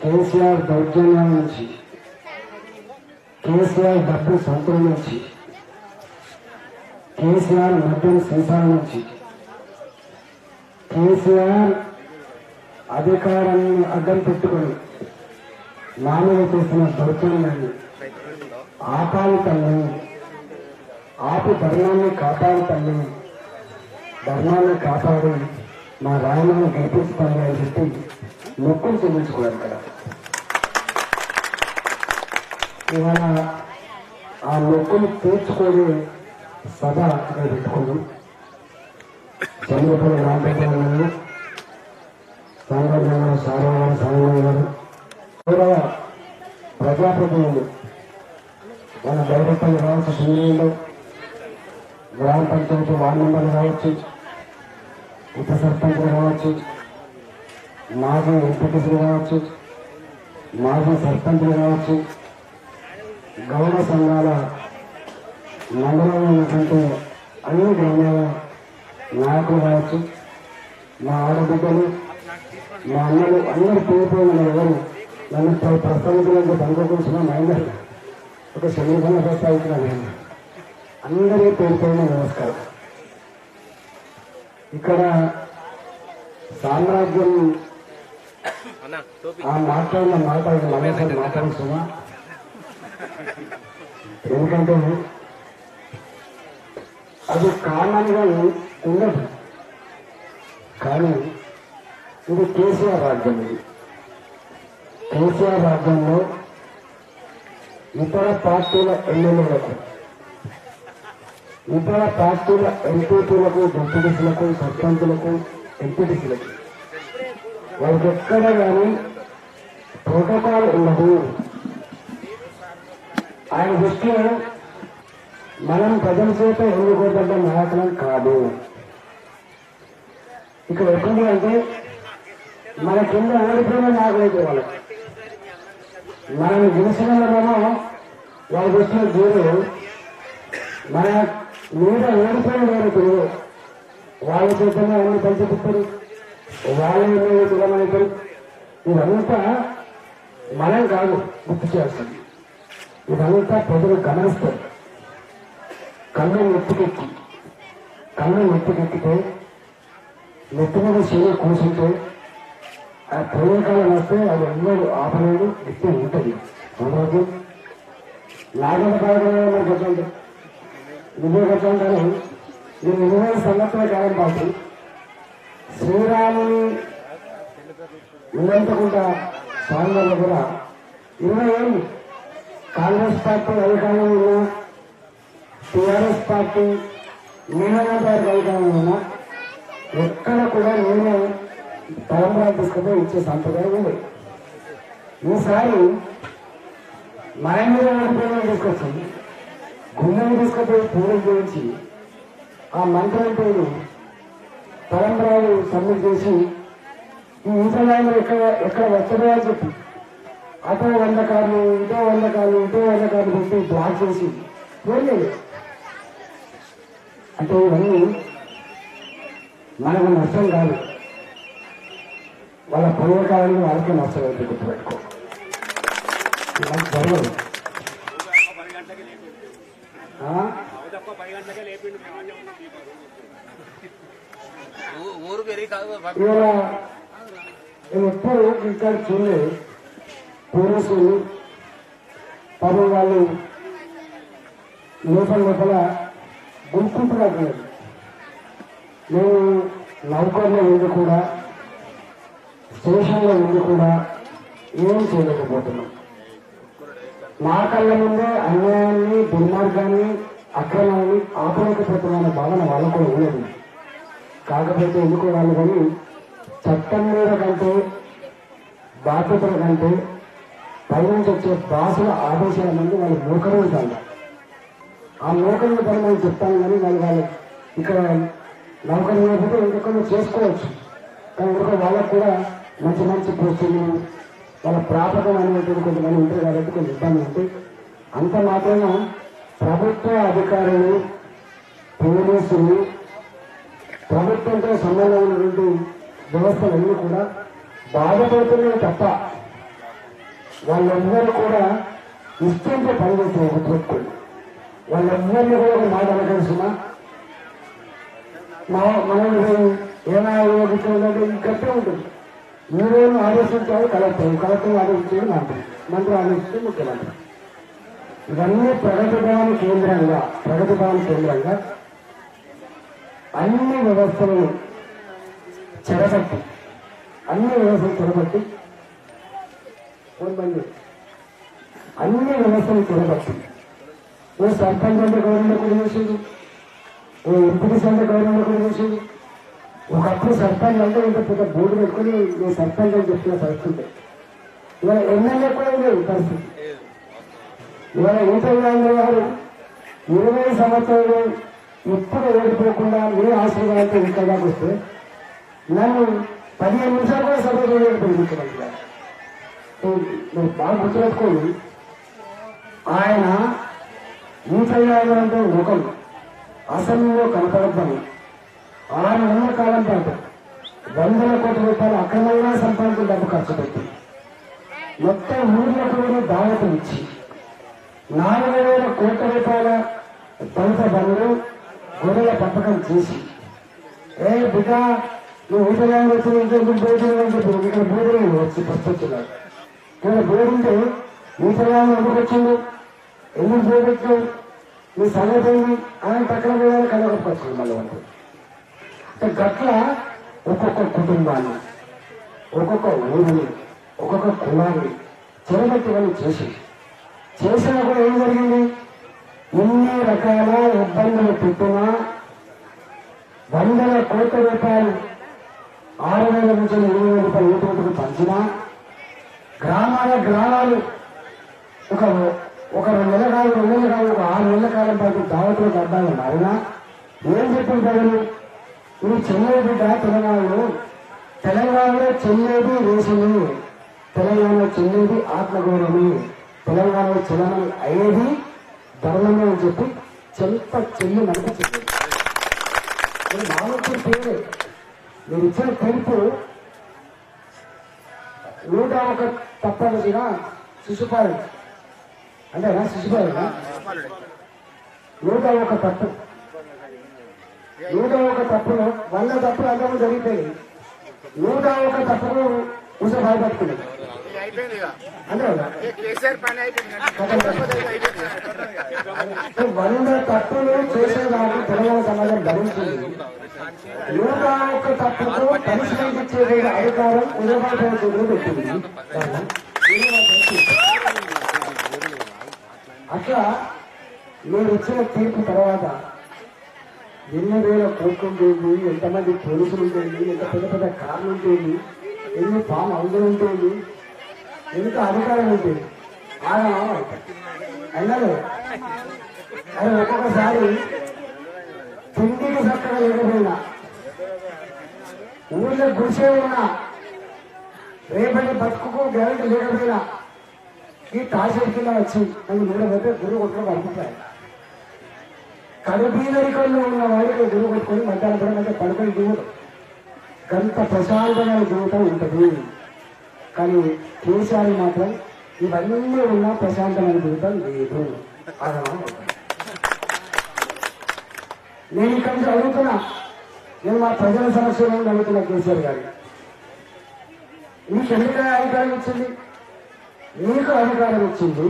కేసీఆర్ దౌర్జన్యం నుంచి, కేసీఆర్ డబ్బు సంతుల నుంచి, కేసీఆర్ మద్యం సీసాల నుంచి, కేసీఆర్ అధికారాన్ని అడ్డం పెట్టుకొని మానవ చేసిన దౌర్జన్యాన్ని ఆపాలి తల్లి, ఆపు ధర్మాన్ని కాపాడు తల్లి, ధర్మాన్ని కాపాడి మా రాయలను గెలిపిస్తాను అని చెప్పి మొక్కులు చెల్లించుకోవాలి కదా. ఇవాళ ఆ మొక్కులు తీర్చుకొని సభ పెట్టుకున్నాం. చంద్రపల్లి రామపేట గారు, సాంగర్ సారవారు, సాంగర్ గారు కూడా ప్రజాప్రతినిధులు మన డైరెక్టర్లు కావచ్చు, సింగరేణులు, గ్రామ పంచాయతీ వార్డు మెంబర్లు కావచ్చు, ఉప సర్పంచ్లు కావచ్చు, మాజీ ఎంపీటీసీలు కావచ్చు, మాజీ సర్పంచ్లు కావచ్చు, గౌడ సంఘాల మండలంలో ఉన్నటువంటి అన్ని గ్రామాల నాయకులు కావచ్చు, మా ఆడబిడ్డలు, మా అన్నలు అందరూ పేరుపోయిన ఎవరు నన్ను ప్రస్తావించడానికి పనుకోకుండా మహిళలు ఒక సమీపంగా ప్రస్తావించిన అందరి పేరుపోయిన నమస్కారం. ఇక్కడ సామ్రాజ్యం ఆ మాట్లాడిన మాట మరోసారి మాట్లాడుతున్నా. ఎందుకంటే అది కారణంగా ఉండదు, కానీ ఇది కేసీఆర్ రాజ్యం. ఇది కేసీఆర్ రాజ్యంలో ఇతర పార్టీల ఎమ్మెల్యేలకు, ఇతర పార్టీల ఎంపీటీలకు, డిప్యూటీసీలకు, సర్పంచులకు, ఎంపీటీసీలకు వాళ్ళకి ఎక్కడ కానీ ప్రోటోకాల్ ఉండదు. ఆయన దృష్టిలో మనం ప్రజల చేత ఎన్నుకోదగ్గ నాయకులం కాదు. ఇక్కడ ఎట్లుంది అంటే మన కింద ఓడిపోయిన నాయకులైతే వాళ్ళు మనం గెలిచినమేమో వాళ్ళ దృష్టిలో జీరో, మన మీద ఓడిపోయిన వారికి వాళ్ళ చేతనే అన్ని పంచిపుతారు, వాళ్ళ కులమైతారు. ఇదంతా మనం కాదు గుర్తు చేస్తుంది. ఇదంతా ప్రజలు గమనిస్తారు. కన్ను నెత్తికెక్కితే నెత్తి మీద చేయ కూర్చుంటే ఆ ప్రయోగాలు వస్తే అది ఎన్నో ఆపలేదు ఎత్తి ఉంటుంది. అందరూ నాగల కార్యక్రమాలు మనకు వచ్చాంటే విజయ వచ్చాంటారు. నేను 20 సంవత్సరాల కాలం పాటు శ్రీరాముని నిరంతకుండా స్వామివారిలో కూడా 20 ఏళ్ళు కాంగ్రెస్ పార్టీ అధికారంలో ఉన్నా, టీఆర్ఎస్ పార్టీ మీనాగారి అధికారంలో ఉన్నా ఎక్కడ కూడా నేనే తలంబరాలు తీసుకుపోయి ఇచ్చే సంప్రదాయం ఉంది. ఈసారి మన మీద ఓడిపోయిన తీసుకొచ్చింది, గుండెని తీసుకుపోయి పూజలు చేయించి ఆ మంత్రాలు తలంబరాలు సబ్మిట్ చేసి ఈ ఇంటర్వ్యూలు ఎక్కడ వచ్చదో అని చెప్పి అటో 100 కార్లు, ఇటో 100 కార్లు, ఇటో 100 కార్లు పెట్టి బ్లాక్ చేసి పోలేదు. అంటే ఇవన్నీ మనకు నష్టం కాదు, వాళ్ళ పూర్వకాలను వాళ్ళకే నష్టం అయితే గుర్తుపెట్టుకో. మనకు జరగదు. ఇవాళ నేను ఎప్పుడు ఇక్కడ చూడలేదు. పోలీసులు పాపం వాళ్ళు లోపల గుంపుతున్నారు. నేను నౌకర్లో ఉండి కూడా, స్టేషన్లో ఉండి కూడా ఏం చేయలేకపోతున్నాం. మా కళ్ళ ముందే అన్యాయాన్ని, దుర్మార్గాన్ని, అక్రమాన్ని ఆపలేకపోతున్న భావన వాళ్ళకు కూడా ఉండదు. కాకపోతే ఎందుకు వాళ్ళు కానీ చట్టం మీద కంటే, బాధ్యతల కంటే పైనుంచి వచ్చే బాసుల ఆదేశాల మంది వాళ్ళు మోకరు ఉంటారు. ఆ మోకరుల పని మనం చెప్తాను కానీ వాళ్ళు ఇక్కడ నౌకరు లేకపోతే ఇంకొకరు చేసుకోవచ్చు. కానీ ఇంకొక వాళ్ళకు కూడా మంచి మంచి పోస్టులు, వాళ్ళ ప్రాపకం అనేటువంటి కొంతమంది ఉంటారు కాబట్టి కొంచెం ఇబ్బంది ఉంటుంది. అంత మాత్రమే ప్రభుత్వ అధికారులు, పోలీసులు, ప్రభుత్వంతో సంబంధం ఉన్నటువంటి వ్యవస్థలన్నీ కూడా బాధపడుతున్నాయి తప్ప వాళ్ళందరూ కూడా ఇష్టంతో పనిచేస్తే గుర్తుపెట్టుకోండి. వాళ్ళందరినీ కూడా ఒక మాట అనగలిసిన మనం ఏమైనా గట్టే ఉంటుంది. మీరేమో ఆలోచించాలి కలెక్టర్ ఆలోచించేది మంత్రి ఆలోచించే ముఖ్యమంత్రి. ఇవన్నీ ప్రగతి భవన్ కేంద్రంగా అన్ని వ్యవస్థలను చెరబట్టి అన్ని వ్యవస్థలు చెరబట్టి ఓ సర్పంచ్ అంటే గవర్నమెంట్ కూడా చేసేది, ఓ ఎంపీటీసీ అంటే గవర్నమెంట్ కూడా చేసేది. ఒకప్పుడు సర్పంచ్ అంటే ఇంత పెద్ద బోర్డు పెట్టుకుని నేను సర్పంచ్ అని చెప్పిన పరిస్థితి. ఇవాళ ఎమ్మెల్యే కూడా లేదు పరిస్థితి. ఇవాళ ఈటల గారు 20 సంవత్సరాలు ఎప్పుడు ఓడిపోకుండా మీ ఆశీర్వాదంతో ఇక్కడ దాకా వస్తే నన్ను 15 నిమిషాలు కూడా సభ చేయలేకపోయింది ముఖ్యమంత్రి గారు. నేను బాగా గుర్తుపెట్టుకోండి, ఆయన ఈటల గారు అంటే ముఖం అసెంబ్లీలో కనపడద్దని 6 నెలల కాలం పాటు 100 కోట్ల రూపాయలు అక్రమంగా సంపాదించిన డబ్బు ఖర్చు పెట్టి మొత్తం ఊర్లకు కూడా దావతం ఇచ్చి 4,000 కోట్ల రూపాయల దళిత బండ్లు గొర్రెల పెంపకం చేసి బిడ్డ నువ్వు ఈటగానే వచ్చి ఇంకెందుకు బోధన చెప్పి ఇక్కడ బోధన వచ్చి ఫస్ట్ వచ్చినాడు. ఇక్కడ బోధింటే ఈటగానే ఎందుకు వచ్చిండు, ఎందుకు బోధించు, నీ సంగతి ఏంది అని పక్కన పోయాలని కలగొచ్చింది. మళ్ళీ అంటే గట్ల ఒక్కొక్క కుటుంబాన్ని, ఒక్కొక్క ఊరిని, ఒక్కొక్క కులాన్ని చెరబెట్టుకొని చేసినా కూడా ఏం జరిగింది? ఎన్ని రకాల ఇబ్బందులు పెట్టినా 100 కోట్ల రూపాయలు 6,000 నుంచి 7,000 రూపాయలు ఊటుకు పంచినా గ్రామాలు ఒక 2 నెలల కాలం 2 నెలల కాలం ఒక 6 నెలల కాలం పాటు దావతులు అడ్డాలు మారినా ఏం చెప్పిన ప్రజలు? ఇది చెల్లే బిడ్డ తెలంగాణలో చెల్లేది రేషను, తెలంగాణలో చెల్లేది ఆత్మగౌరవమే, తెలంగాణలో చెల్లమని అయ్యేది ధర్మమే అని చెప్పి చెల్లి మనకు చెప్పారు. మామూలు పేరే మీరు ఇచ్చిన తీర్పు 101 తప్పనిసిన శిశుపాలన అంటే శిశుపాలన 101 తప్పు 101 తప్పులు 100 తప్పులు అందరూ జరిగిపోయి 101 తప్పులు ఉస భయపడుతుంది అంటే 100 తప్పులు చేసేదానికి తెలంగాణ సమాజం భరించింది. 101 తప్పుకు పనిష్మెంట్ ఇచ్చే అధికారం ఉదయభారత చేతులు పెట్టింది. అట్లా మీరు ఇచ్చిన తీర్పు తర్వాత 8,000 కోట్లు ఉంటుంది, ఎంతమంది పోలీసులు ఉంటుంది, ఎంత పెద్ద పెద్ద కార్లు ఉంటుంది, ఎన్ని ఫామ్ హౌజులు ఉంటుంది, ఎంత అధికారం ఉంటుంది. అన్నారు అది ఒక్కొక్కసారి తిండికి చక్కగా లేకపోయినా ఊళ్ళో గుడిసే ఉన్నా రేపటి బతుకు గ్యారెంటీ లేకపోయినా ఈ తాసేపు కింద వచ్చి నన్ను నిలబెట్టి గురువు కొట్టుకుని పంపుతాయి. కడుపీదరికల్లో ఉన్న వాడికి గురువు కొట్టుకొని మధ్యాహ్నం కూడా మధ్య పడుకొని దిగుతాం. గంత ప్రశాంతమైన జీవితం ఉంటుంది. కానీ కేసీఆర్ మాత్రం ఇవన్నీ ఉన్న ప్రశాంతమైన జీవితం లేదు. నేను ఇక్కడి నుంచి అడుగుతున్నా, నేను మా ప్రజల సమస్యలను అడుగుతున్నా కేసీఆర్ గారు, మీకు ఎందుకు అధికారం ఇచ్చింది? మీకు అధికారం ఇచ్చింది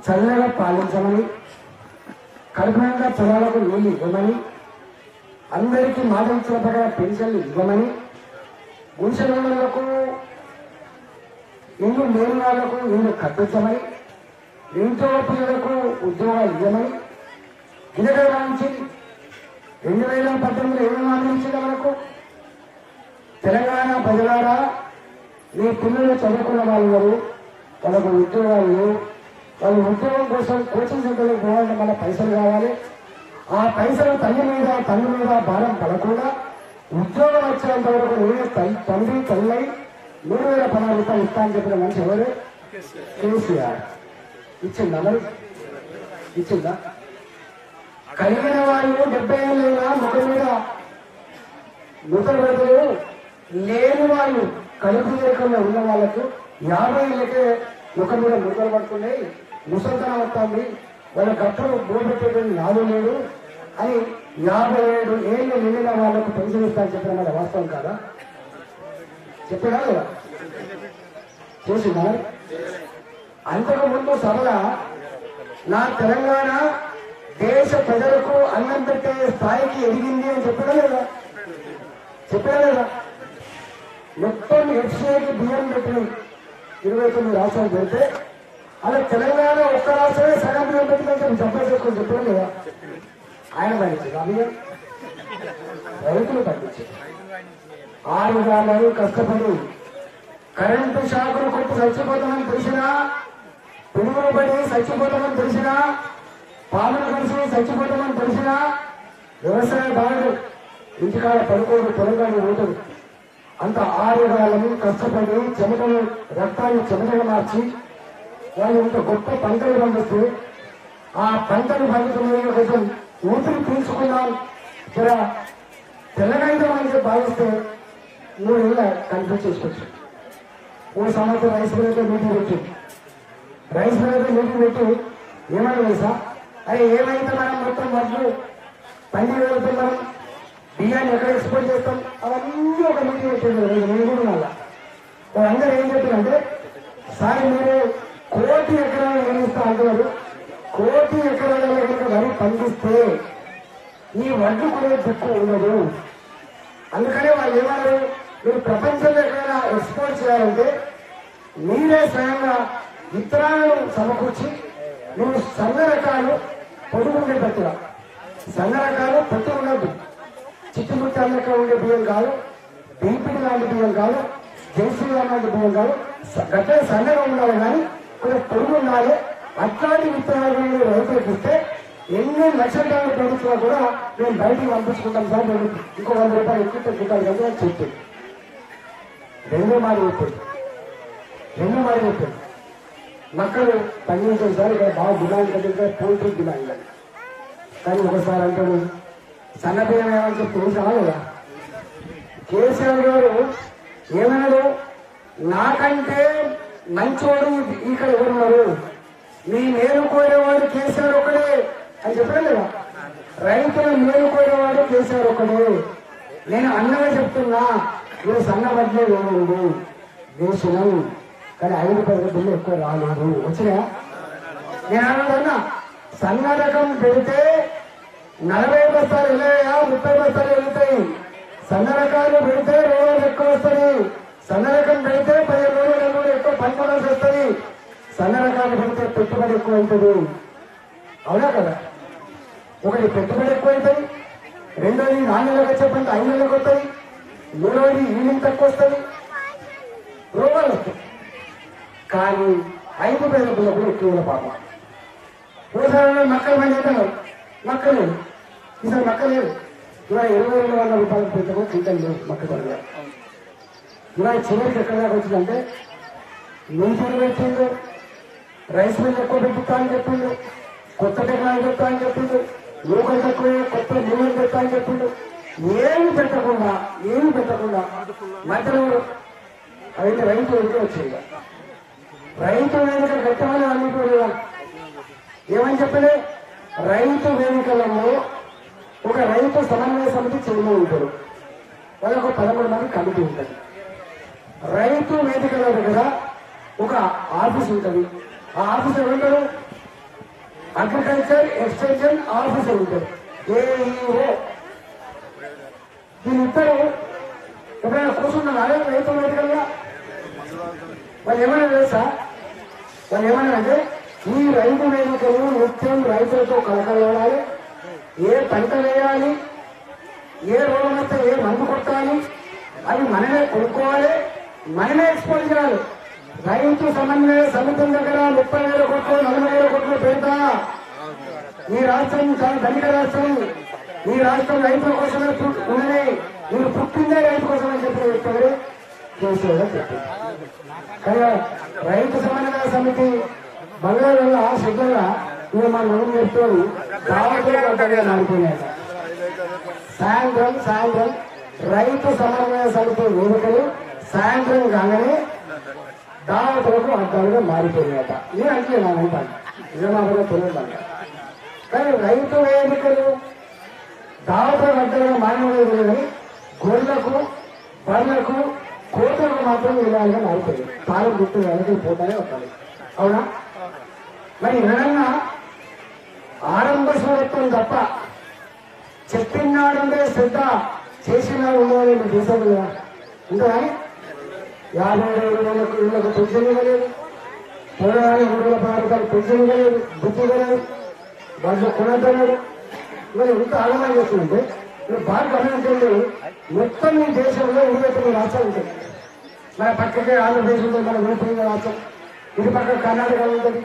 చల్లగా పాలించమని, కడుపునంగా పొలాలకు నీళ్లు ఇవ్వమని, అందరికీ మాట ఇచ్చిన ప్రకారం పెన్షన్లు ఇవ్వమని, గుడిసెలకు ఇల్లు లేని వాళ్లకు ఇల్లు కట్టించమని, ఇంట్లో పిల్లలకు ఉద్యోగాలు ఇవ్వమని గిరిగా నుంచి 2018 ఏమి ఆలోచించింది మనకు? తెలంగాణ ప్రజలారా, మీ పిల్లలు చదువుకున్న వాళ్ళు వాళ్ళకు ఉద్యోగాలు, వాళ్ళ ఉద్యోగం కోసం కోచింగ్ సెంటర్లకు పోవాలంటే మన పైసలు కావాలి. ఆ పైసలు తల్లి మీద భారం పడకుండా ఉద్యోగం వచ్చేంత వరకు నేను తండ్రి తల్లి 3,016 రూపాయలు ఇస్తా అని చెప్పిన మనిషి ఎవరు? కేసీఆర్. ఇచ్చిందా? మరి ఇచ్చిందా? కలిగిన వాళ్ళు 70 ఏళ్ళైనా ముఖం మీద ముఖం పెడతారు. లేని వాళ్ళు కలుపు లేకుండా ఉన్న వాళ్ళకు 50 ఏళ్ళకే ముఖం మీద ముడతలు పడుతున్నాయి, ముసల్తనం వస్తుంది, వాళ్ళ గట్టులు బోబెట్టేటువంటి నాదు లేడు అని 57 ఏళ్ళు నిండిన వాళ్ళకు పెన్షన్ ఇస్తాను చెప్పిన మాట వాస్తవం కాదా? చెప్పినా లేదా? చేసిందా? అంతకు ముందు సభల నా తెలంగాణ దేశ ప్రజలకు అన్నం పెట్టే స్థాయికి ఎదిగింది అని చెప్పినా లేదా? చెప్పినా లేదా? మొత్తం ఎఫ్సీఐకి బియ్యం పెట్టిన 29 రాష్ట్రాలు పెడితే అలా తెలంగాణ ఒక్క రాష్ట్రమే సగం బియ్యం పెట్టిందని చెప్పని చేసుకొని చెప్పినా లేదా? ఆయన పండించారు ఆ బియ్యం, రైతులు పండించారు. 6 నెలలు కష్టపడి కరెంటు షాకులు కొట్టి చచ్చిపోతామని తెలిసినా, పిడుగులు పడి చచ్చిపోతామని తెలిసినా, పాములు కలిసి చచ్చిపోతామని తెలిసినా వ్యవసాయదారుడు ఇంటికాడ పడుకోడు, పొలంగాడు పోతాడు. అంత 6 నెలలు కష్టపడి చెమటలు రక్తాన్ని చెమటలు మార్చి వాళ్ళు ఇంత గొప్ప పంటలు పండిస్తే ఆ పంటలు పండుతున్న కోసం ఊపిరి పీల్చుకున్నాం జర తెలంగాణ అని భావిస్తే 3 ఏళ్ళ కనిపించేసుకోవచ్చు. ఓ సంవత్సరం రైస్ మిల్లర్ మీటింగ్ పెట్టి ఏమని తెలుసా? అరే ఏమైతే మనం మొత్తం వడ్లు పండి వెళ్తున్నాం, బియ్యాన్ని ఎక్కడ ఎక్స్పోర్ట్ చేస్తాం, అవన్నీ ఒక మీటింగ్ పెట్టారు. నేను కూడా మళ్ళా వాళ్ళందరూ ఏం చెప్పారంటే, సార్ మీరు 1 కోటి ఎకరాలు నిర్మిస్తా అంటున్నారు, 1 కోటి ఎకరాల వరి పండిస్తే ఈ వడ్లు కూడా దిక్కు ఉండదు. అందుకనే వాళ్ళు ఏమన్నారు, మీరు ప్రపంచంలో ఎక్కడైనా ఎక్స్పోర్ట్ చేయాలంటే మీరే స్వయంగా విత్తనాలను సమకూర్చి మీరు సన్న రకాలు పొడుగుండేటట్టుగా, సన్న రకాలు పొట్టు ఉండద్దు, చిట్టుముట్టాల లెక్క ఉండే బియ్యం కాదు, బీపీడి లాంటి బియ్యం కాదు, జెన్సీ లాంటి బియ్యం కాదు, గట్ట సన్నగా ఉండాలి కానీ కొంచెం పొడుగు ఉండాలి. అట్లాంటి విత్తనాలు రైతులకు ఇస్తే ఎన్ని లక్షల టన్నులు పెరుగుతున్నా కూడా మేము బయటికి పంపించుకుంటాం సార్, మేము ఇంకో 100 రూపాయలు ఎక్కువ పెట్టుకుంటాం కదా అని చెప్తుంది. రెండో మాట చెప్పాడు, మక్కలు పండించారు సార్, ఇక్కడ బాగా డిమాండ్ కలిగితే పోల్ట్రీ డిమాండ్ కానీ. కానీ ఒకసారి అంటాడు సన్న బియ్యం ఏమని చెప్పి తెలిసినా కదా, కేసీఆర్ గారు ఏమన్నాడు, నాకంటే మంచోడు ఇక్కడ ఎవరున్నారు, మీ మేలు కోరేవాడు కేసీఆర్ ఒకడే అని చెప్పారు కదా. రైతులు మేలు కోరేవాడు కేసీఆర్ ఒకడే. నేను అన్నగా చెప్తున్నా, మీరు సన్న వడ్లే వేయండి దేశం, కానీ 5 బిల్లు ఎక్కువ రాలేదు. వచ్చినా నేను అన్నా, సన్న రకం పెడితే 40 బస్తాలు వెళ్ళాయా, 30 బస్తాలు వెళ్తాయి. సన్న రకాలు పెడితే రోగాలు ఎక్కువ వస్తాయి. సన్న రకం పెడితే 15 రోజులు ఎక్కువ పనిపడాల్సి వస్తుంది. సన్న రకాలు పెడితే పెట్టుబడి ఎక్కువ అవుతుంది. అవునా కదా? ఒకటి పెట్టుబడి ఎక్కువ అవుతుంది, రెండోది 4 నెలలకు వచ్చే పంట 5 నెలలకు వస్తుంది, మూడోది ఈవినింగ్ తక్కువ వస్తుంది, రోగాలు వస్తాయి. కానీ 5 బిల్లు కూడా ఎక్కువ పాపం. వ్యవసాయంలో మక్కలు పండిస్తాను, మక్కలు ఈసారి మక్కలేదు. ఇవాళ 22,000 రూపాయలు పెంచడం చింతలు లేదు మొక్కజొన్న. ఇవాళ చివరికి ఎక్కడ దాకా వచ్చిందంటే నీటిని పెట్టిండు, రైస్ మిల్ ఎక్కువ పెట్టుతా అని చెప్పిండు, కొత్త టెక్నాలజీ చెప్తా అని చెప్పిండు, లోకల్ తక్కువ కొత్త మూలం పెడతా అని చెప్పిండు. ఏమి పెట్టకుండా మధ్యలో అయితే రైతు వేదిక వచ్చేది. రైతు వేదిక పెట్టమని అనుకోలేదు. ఏమని చెప్పలే, రైతు వేదికలలో ఒక రైతు సమన్వయ సమితి చైర్మన్ ఉంటాడు, వాళ్ళకు 13 మంది కమిటీ ఉంటుంది. రైతు వేదికల దగ్గర ఒక ఆఫీస్ ఉంటుంది. ఆ ఆఫీసర్ ఉంటాడు, అగ్రికల్చర్ ఎక్స్టెన్షన్ ఆఫీసర్ ఉంటాడు, ఏఈఓ. వీళ్ళిద్దరు ఎప్పుడైనా కూర్చున్నారు అదే రైతు వేదికలుగా. వాళ్ళు ఏమన్నా తెలుసా, వాళ్ళు ఏమన్నారంటే ఈ రైతు వేదికలు నిత్యం రైతులతో కలకలాడాలి, ఏ పంట వేయాలి, ఏ రోగం వస్తే ఏ మందు కొట్టాలి, అది మనమే కొనుక్కోవాలి, మనమే ఎక్స్పోర్ట్ చేయాలి. రైతు సమన్వయ సమితి దగ్గర 30,000 కోట్లు 40,000 కోట్లు పెడతా. ఈ రాష్ట్రం చాలా ధనిక రాష్ట్రం, ఈ రాష్ట్రం రైతుల కోసమే ఉన్నది, మీరు పుట్టిందే రైతు కోసం అని చెప్పి చెప్తారు కేసీఆర్ చెప్పి. కానీ రైతు సమన్వయ సమితి బంగాళ సిద్ధంగా ఇక మన మనం చెప్తాడు దావతగా మారిపోయినాయి. సాయంత్రం రైతు సమన్వయ సమితి వేదికలు సాయంత్రం కాగానే దావతులకు అడ్డాలుగా మారిపోయినాయట. నేను అంటే నా అంటాను నిజమాబగా తెలియదంట. కానీ రైతు వేదికలు దావతులకు అడ్డాలుగా మారిపోలేదు కానీ గొర్రెలకు బర్రెలకు కోతలకు మాత్రం ఇలాగా మారిపోయింది. తాళం గుర్తు వెనక్కి పోతానే వస్తాయి. అవునా? మరి ఏదన్నా ఆరంభ సూరత్వం తప్ప చెప్పినాడంటే శ్రద్ధ చేసినాడు ఉండదని మీకు చూసాడు కదా. ఇంకా 52,000 ఇళ్లకు పెన్షన్ ఇవ్వలేదు, 3,600 పెన్షన్ ఇవ్వలేదు, బుద్ధి ఇవ్వలేదు, వాళ్ళు కొనద్దన్నారు. మరి ఇంత ఆనందం చేస్తుందంటే మీరు బాగా గమనించండి. మొత్తం ఈ దేశంలో 29 రాష్ట్రాలు ఉంటాయి. మన పక్కకే ఆంధ్రప్రదేశ్ ఉంటుంది, మన విడిపోయిన రాష్ట్రం. ఇటు పక్క కర్ణాటక ఉంటుంది,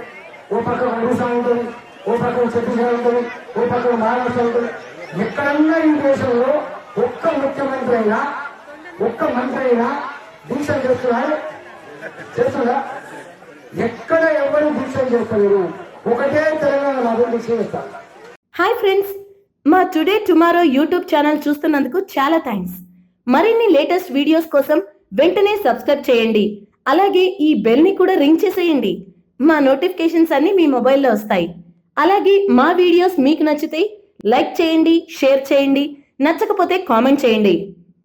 ఓ పక్క ఒడిశా ఉంటుంది, ఓ పక్క ఛత్తీస్గఢ్ ఉంటుంది, ఓ పక్క మహారాష్ట్ర ఉంటుంది. ఎక్కడన్నా ఈ దేశంలో ఒక్క ముఖ్యమంత్రి అయినా ఒక్క మంత్రి అయినా దీక్షలు చేస్తున్నా? ఎక్కడ ఎవరు దీక్షలు చేస్తలేరు. ఒకటే తెలంగాణ మాత్రం దీక్ష చేస్తారు. హాయ్ ఫ్రెండ్స్, మా టుడే టుమారో యూట్యూబ్ ఛానల్ చూస్తున్నందుకు చాలా థ్యాంక్స్. మరిన్ని లేటెస్ట్ వీడియోస్ కోసం వెంటనే సబ్స్క్రైబ్ చేయండి. అలాగే ఈ బెల్ ని కూడా రింగ్ చేసేయండి. మా నోటిఫికేషన్స్ అన్ని మీ మొబైల్లో వస్తాయి. అలాగే మా వీడియోస్ మీకు నచ్చితే లైక్ చేయండి, షేర్ చేయండి, నచ్చకపోతే కామెంట్ చేయండి.